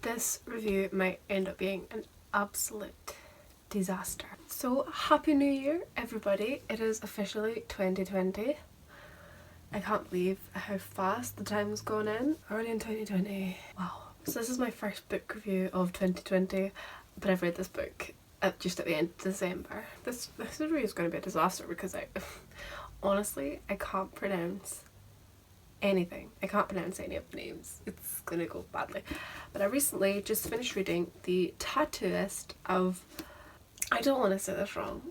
This review might end up being an absolute disaster. So happy new year everybody, it is officially 2020. I can't believe how fast the time's gone in. Already in 2020. Wow. So this is my first book review of 2020, but I've read this book just at the end of December. This review is going to be a disaster because honestly I can't pronounce anything. I can't pronounce any of the names. It's going to go badly. But I recently just finished reading The Tattooist of, I don't want to say this wrong,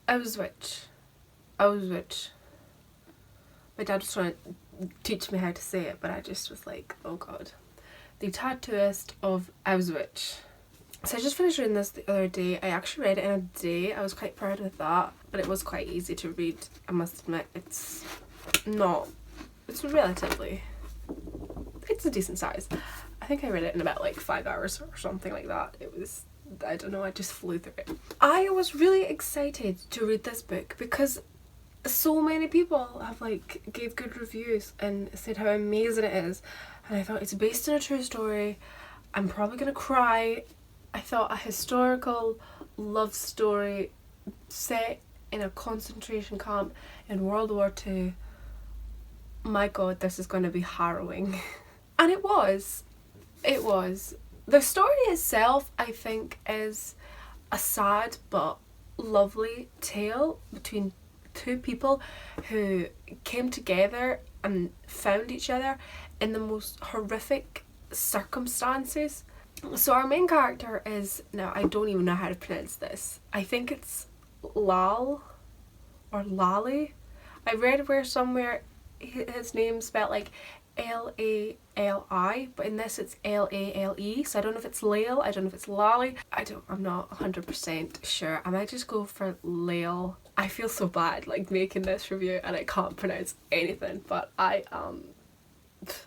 Auschwitz. My dad was trying to teach me how to say it, but I just was like, oh god. The Tattooist of Auschwitz. So I just finished reading this the other day. I actually read it in a day. I was quite proud of that, but it was quite easy to read, I must admit. It's a decent size. I think I read it in about like 5 hours or something like that. It was, I don't know, I just flew through it. I was really excited to read this book because so many people have like gave good reviews and said how amazing it is, and I thought it's based on a true story. I'm probably gonna cry. I thought a historical love story set in a concentration camp in World War II. My god, this is going to be harrowing. And it was. The story itself, I think, is a sad but lovely tale between two people who came together and found each other in the most horrific circumstances. So our main character is, now I don't even know how to pronounce this. I think it's Lal or Lali. I read where somewhere his name's spelled like L-A-L-I, but in this it's L-A-L-E, so I don't know if it's Lael, I don't know if it's Lali. I'm not 100% sure. I might just go for Lael. I feel so bad like making this review and I can't pronounce anything, but I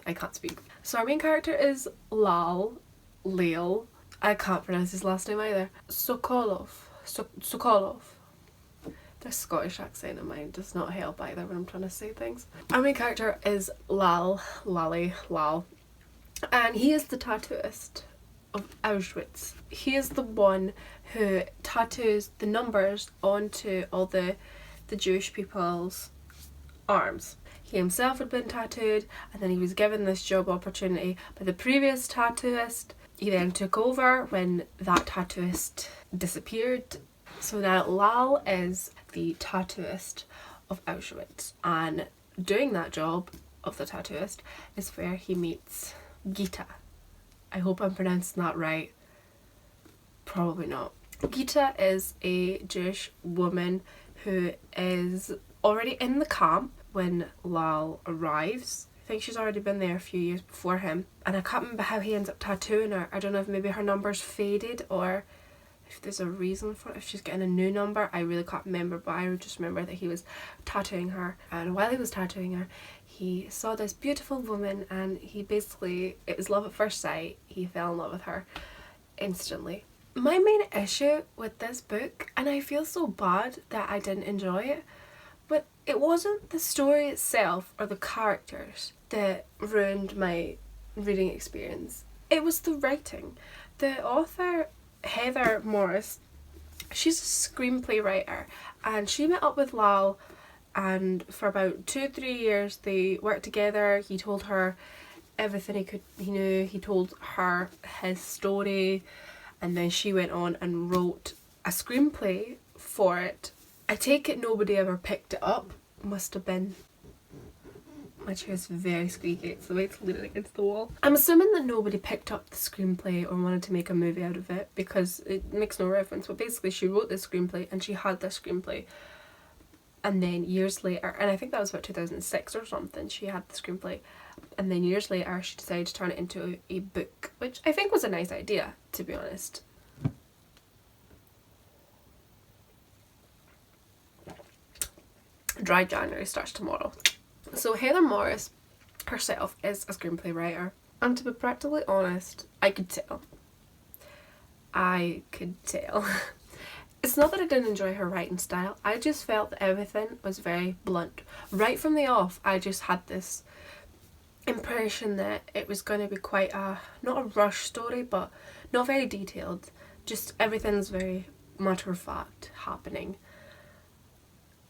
can't speak. So our main character is Lael. I can't pronounce his last name either. Sokolov. The Scottish accent of mine does not help either when I'm trying to say things. Our main character is Lal, and he is the tattooist of Auschwitz. He is the one who tattoos the numbers onto all the Jewish people's arms. He himself had been tattooed, and then he was given this job opportunity by the previous tattooist. He then took over when that tattooist disappeared. So now Lal is the tattooist of Auschwitz, and doing that job of the tattooist is where he meets Gita. I hope I'm pronouncing that right. Probably not. Gita is a Jewish woman who is already in the camp when Lal arrives. I think she's already been there a few years before him, and I can't remember how he ends up tattooing her. I don't know if maybe her number's faded or if there's a reason for it, if she's getting a new number. I really can't remember, but I just remember that he was tattooing her, and while he was tattooing her he saw this beautiful woman, and he basically, it was love at first sight. He fell in love with her instantly. My main issue with this book, and I feel so bad that I didn't enjoy it, but it wasn't the story itself or the characters that ruined my reading experience. It was the writing. The author, Heather Morris, she's a screenplay writer, and she met up with Lal, and for about 2-3 years they worked together. He told her everything he knew. He told her his story, and then she went on and wrote a screenplay for it. I take it nobody ever picked it up. Must have been, my chair is very squeaky, it's the way it's leaning against the wall. I'm assuming that nobody picked up the screenplay or wanted to make a movie out of it because it makes no reference, but basically she wrote this screenplay and she had this screenplay, and then years later, and I think that was about 2006 or something, she had the screenplay, and then years later she decided to turn it into a book, which I think was a nice idea, to be honest. Dry January starts tomorrow. So Heather Morris herself is a screenplay writer, and to be practically honest, I could tell. It's not that I didn't enjoy her writing style, I just felt that everything was very blunt. Right from the off, I just had this impression that it was going to be quite not a rush story, but not very detailed. Just everything's very matter of fact happening.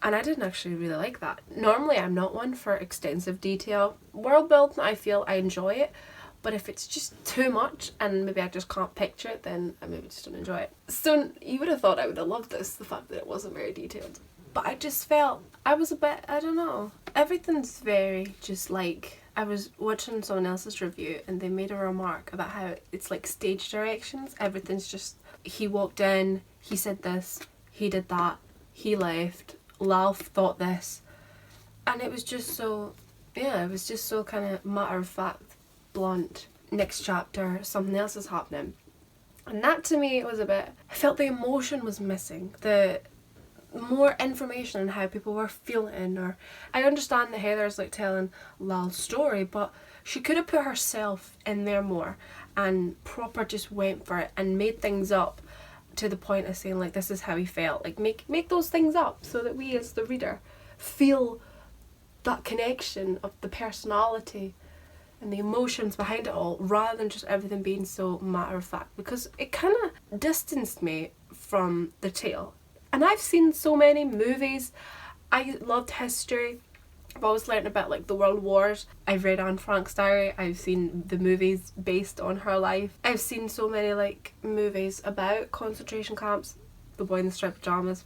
And I didn't actually really like that. Normally I'm not one for extensive detail. World building, I feel I enjoy it, but if it's just too much and maybe I just can't picture it, then I maybe just don't enjoy it. So you would have thought I would have loved this, the fact that it wasn't very detailed. But I just felt, I was a bit, I don't know. Everything's very just like, I was watching someone else's review and they made a remark about how it's like stage directions. Everything's just, he walked in, he said this, he did that, he left, Lal thought this. And it was just so, yeah, it was just so kind of matter of fact, blunt. Next chapter, something else is happening. And that to me was a bit, I felt the emotion was missing. The more information on how people were feeling, or I understand that Heather's like telling Lal's story, but she could have put herself in there more and proper just went for it and made things up to the point of saying like this is how he felt. Like make those things up so that we as the reader feel that connection of the personality and the emotions behind it all, rather than just everything being so matter of fact, because it kind of distanced me from the tale. And I've seen so many movies. I loved history. I've always learned about like the world wars. I've read Anne Frank's diary. I've seen the movies based on her life. I've seen so many like movies about concentration camps. The Boy in the Striped Pajamas.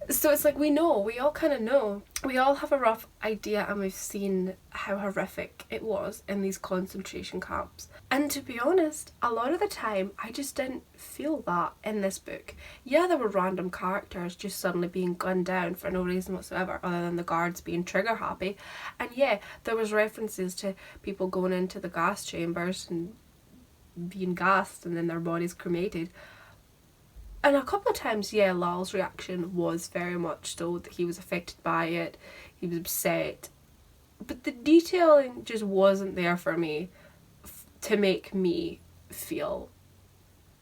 So it's like we all kind of know. We all have a rough idea and we've seen how horrific it was in these concentration camps. And to be honest, a lot of the time I just didn't feel that in this book. Yeah, there were random characters just suddenly being gunned down for no reason whatsoever other than the guards being trigger happy. And yeah, there was references to people going into the gas chambers and being gassed and then their bodies cremated. And a couple of times, yeah, Lal's reaction was very much so that he was affected by it, he was upset. But the detailing just wasn't there for me to make me feel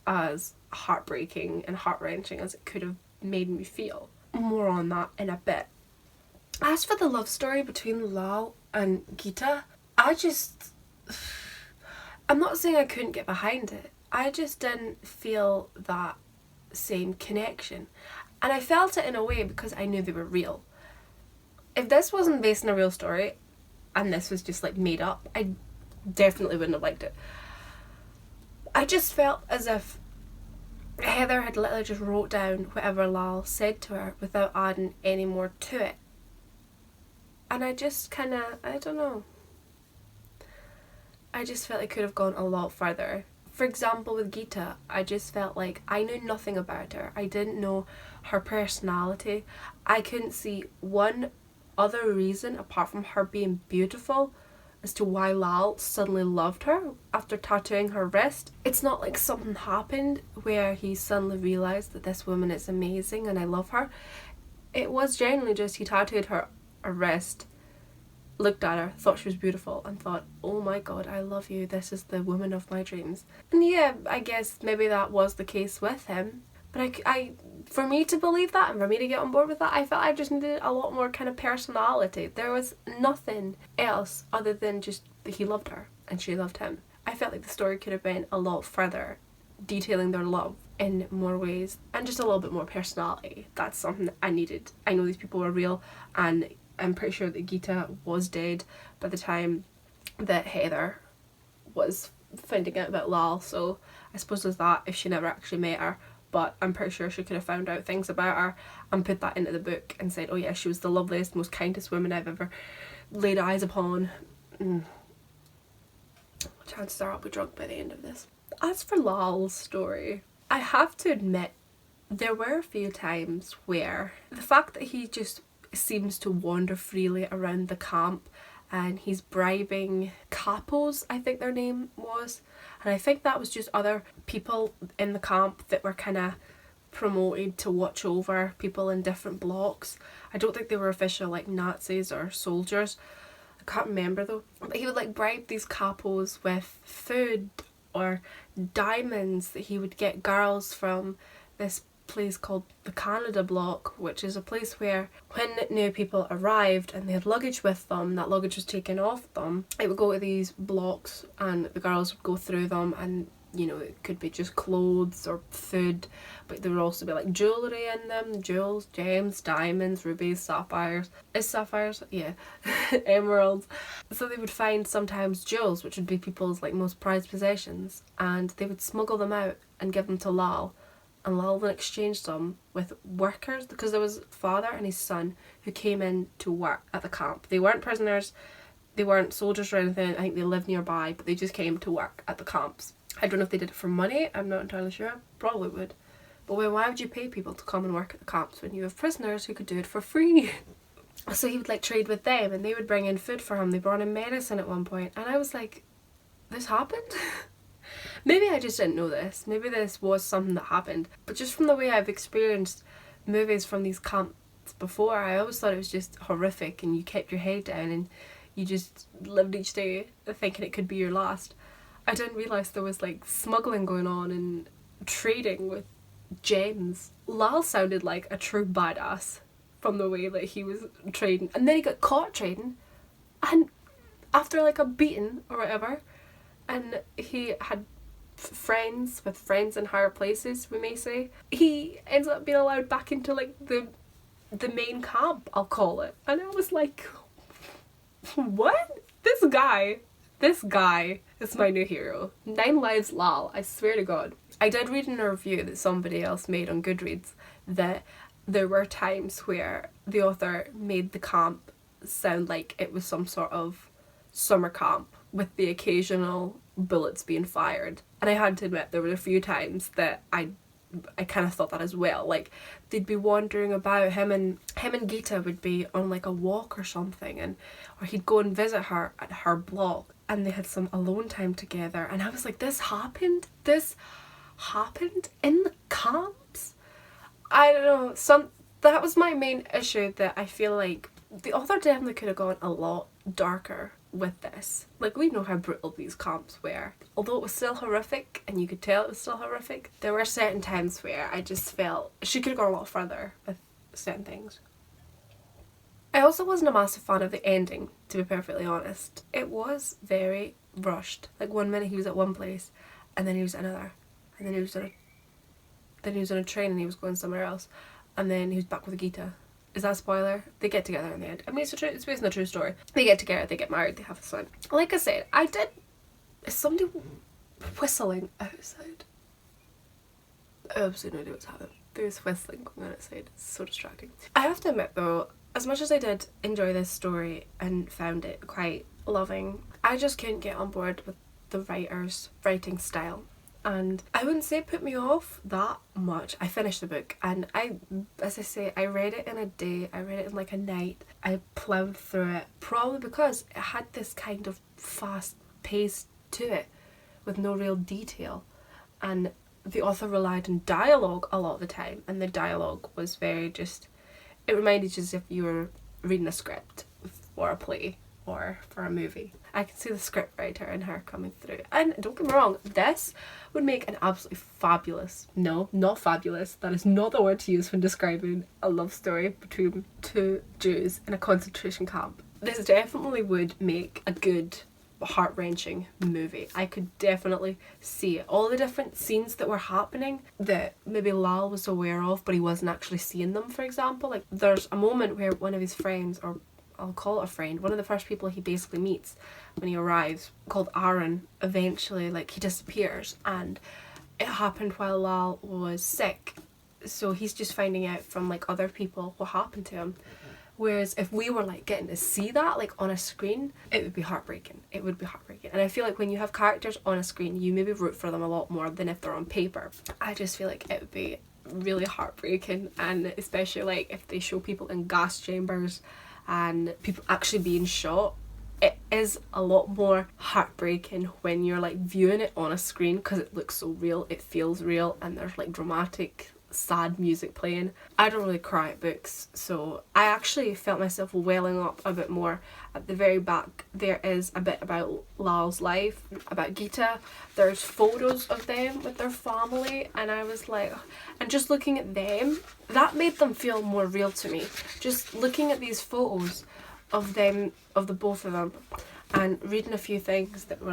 as heartbreaking and heart-wrenching as it could have made me feel. More on that in a bit. As for the love story between Lal and Gita, I'm not saying I couldn't get behind it. I just didn't feel that same connection, and I felt it in a way because I knew they were real. If this wasn't based on a real story and this was just like made up, I definitely wouldn't have liked it. I just felt as if Heather had literally just wrote down whatever Lal said to her without adding any more to it, and I just kind of, I don't know, I just felt it could have gone a lot further. For example, with Gita, I just felt like I knew nothing about her. I didn't know her personality. I couldn't see one other reason apart from her being beautiful as to why Lal suddenly loved her after tattooing her wrist. It's not like something happened where he suddenly realised that this woman is amazing and I love her. It was genuinely just he tattooed her wrist, looked at her, thought she was beautiful, and thought, oh my god, I love you, this is the woman of my dreams. And yeah, I guess maybe that was the case with him, but I for me to believe that and for me to get on board with that, I felt I just needed a lot more kind of personality. There was nothing else other than just that he loved her and she loved him. I felt like the story could have been a lot further, detailing their love in more ways and just a little bit more personality. That's something that I needed. I know these people were real, and I'm pretty sure that Gita was dead by the time that Heather was finding out about Lal, so I suppose there's that if she never actually met her, but I'm pretty sure she could have found out things about her and put that into the book and said, oh yeah, she was the loveliest, most kindest woman I've ever laid eyes upon. Chances are I'll be drunk by the end of this. As for Lal's story, I have to admit there were a few times where the fact that he just seems to wander freely around the camp and he's bribing capos, I think their name was, and I think that was just other people in the camp that were kind of promoted to watch over people in different blocks. I don't think they were official like Nazis or soldiers, I can't remember though, but he would like bribe these capos with food or diamonds that he would get girls from this place called the Canada Block, which is a place where when new people arrived and they had luggage with them, that luggage was taken off them, it would go to these blocks and the girls would go through them, and you know, it could be just clothes or food, but there would also be like jewellery in them, jewels, gems, diamonds, rubies, sapphires. Is sapphires? Yeah. Emeralds. So they would find sometimes jewels, which would be people's like most prized possessions, and they would smuggle them out and give them to Lal, and Lal then exchanged them with workers, because there was a father and his son who came in to work at the camp. They weren't prisoners, they weren't soldiers or anything, I think they lived nearby, but they just came to work at the camps. I don't know if they did it for money, I'm not entirely sure, probably would. But why would you pay people to come and work at the camps when you have prisoners who could do it for free? So he would like trade with them, and they would bring in food for him. They brought in medicine at one point, and I was like, this happened? Maybe I just didn't know this. Maybe this was something that happened. But just from the way I've experienced movies from these camps before, I always thought it was just horrific, and you kept your head down and you just lived each day thinking it could be your last. I didn't realise there was like smuggling going on and trading with gems. Lal sounded like a true badass from the way that he was trading, and then he got caught trading, and after like a beating or whatever, and he had friends with friends in higher places, we may say, he ends up being allowed back into like the main camp, I'll call it. And I was like, what? This guy is my new hero. 9 Lives Lal, I swear to God. I did read in a review that somebody else made on Goodreads that there were times where the author made the camp sound like it was some sort of summer camp with the occasional bullets being fired. And I had to admit there were a few times that I kind of thought that as well. Like they'd be wandering about, him and Geeta would be on like a walk or something, or he'd go and visit her at her block, and they had some alone time together, and I was like, this happened in the camps? I don't know, that was my main issue, that I feel like the author definitely could have gone a lot darker with this. Like, we know how brutal these camps were. Although it was still horrific, and you could tell it was still horrific, there were certain times where I just felt she could have gone a lot further with certain things. I also wasn't a massive fan of the ending, to be perfectly honest. It was very rushed. Like, 1 minute he was at one place, and then he was at another, and then he was on a train and he was going somewhere else, and then he was back with Geeta. Is that a spoiler? They get together in the end. I mean, it's based on a true story. They get together, they get married, they have a son. Like I said, is somebody whistling outside? I have absolutely no idea what's happening. There's whistling going on outside. It's so distracting. I have to admit though, as much as I did enjoy this story and found it quite loving, I just couldn't get on board with the writer's writing style. And I wouldn't say it put me off that much. I finished the book, and as I say, I read it in a day. I read it in like a night. I ploughed through it, probably because it had this kind of fast pace to it with no real detail. And the author relied on dialogue a lot of the time, and the dialogue was very just, it reminded you as if you were reading a script for a play or for a movie. I can see the script writer in her coming through. And don't get me wrong, this would make an absolutely fabulous, no, not fabulous, that is not the word to use when describing a love story between two Jews in a concentration camp. This definitely would make a good, heart-wrenching movie. I could definitely see it. All the different scenes that were happening that maybe Lal was aware of, but he wasn't actually seeing them, for example. Like, there's a moment where one of his friends, or I'll call it a friend, one of the first people he basically meets when he arrives, called Aaron, eventually, like, he disappears, and it happened while Lal was sick, so he's just finding out from like other people what happened to him. Whereas if we were like getting to see that like on a screen, it would be heartbreaking. It would be heartbreaking. And I feel like when you have characters on a screen, you maybe root for them a lot more than if they're on paper. I just feel like it would be really heartbreaking, and especially like if they show people in gas chambers and people actually being shot, it is a lot more heartbreaking when you're like viewing it on a screen, because it looks so real, it feels real, and there's like dramatic sad music playing. I don't really cry at books, so I actually felt myself welling up a bit more. At the very back there is a bit about Lal's life, about Gita. There's photos of them with their family, and I was like, and just looking at them, that made them feel more real to me. Just looking at these photos of them, of the both of them, and reading a few things that were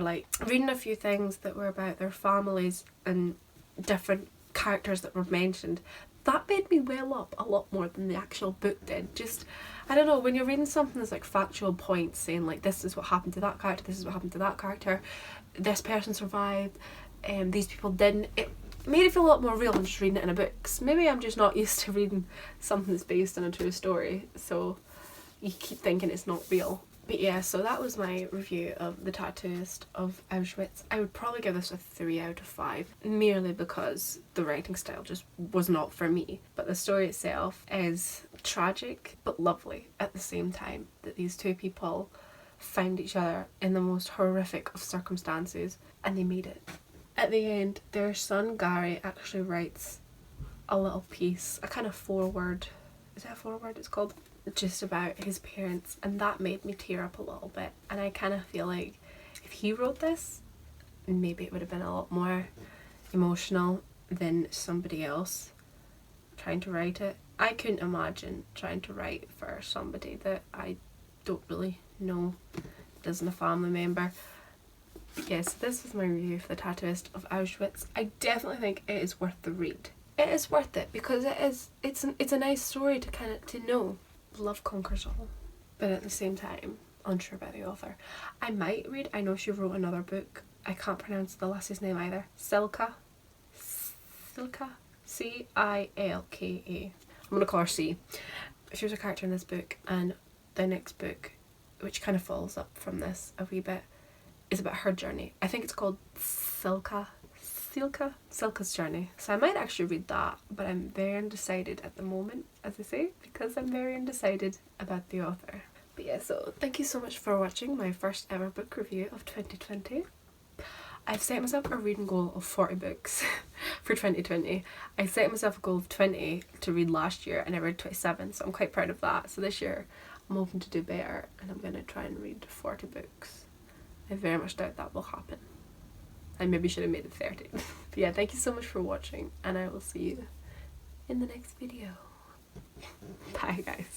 about their families and different characters that were mentioned, that made me well up a lot more than the actual book did. Just, I don't know, when you're reading something that's like factual points saying like this is what happened to that character, this is what happened to that character, this person survived, these people didn't, it made it feel a lot more real than just reading it in a book. 'Cause maybe I'm just not used to reading something that's based on a true story, so you keep thinking it's not real. But yeah, so that was my review of The Tattooist of Auschwitz. I would probably give this a 3 out of 5, merely because the writing style just was not for me. But the story itself is tragic but lovely at the same time, that these two people found each other in the most horrific of circumstances and they made it. At the end, their son Gary actually writes a little piece, a kind of foreword, is that a foreword it's called? Just about his parents, and that made me tear up a little bit. And I kind of feel like if he wrote this, maybe it would have been a lot more emotional than somebody else trying to write it. I couldn't imagine trying to write for somebody that I don't really know, isn't a family member. But yes, this is my review for The Tattooist of Auschwitz. I definitely think it is worth the read. It is worth it because it's a nice story to know. Love conquers all, but at the same time unsure about the author. I might read, I know she wrote another book, I can't pronounce the lassie's name either, Silka, C-I-L-K-A. I'm gonna call her C. She was a character in this book, and the next book, which kind of follows up from this a wee bit, is about her journey. I think it's called Silka's Journey. So I might actually read that, but I'm very undecided at the moment, as I say, because I'm very undecided about the author. But yeah, so thank you so much for watching my first ever book review of 2020. I've set myself a reading goal of 40 books for 2020. I set myself a goal of 20 to read last year and I read 27, so I'm quite proud of that. So this year I'm hoping to do better and I'm going to try and read 40 books. I very much doubt that will happen. I maybe should have made it 30. But yeah, thank you so much for watching and I will see you in the next video. Bye guys.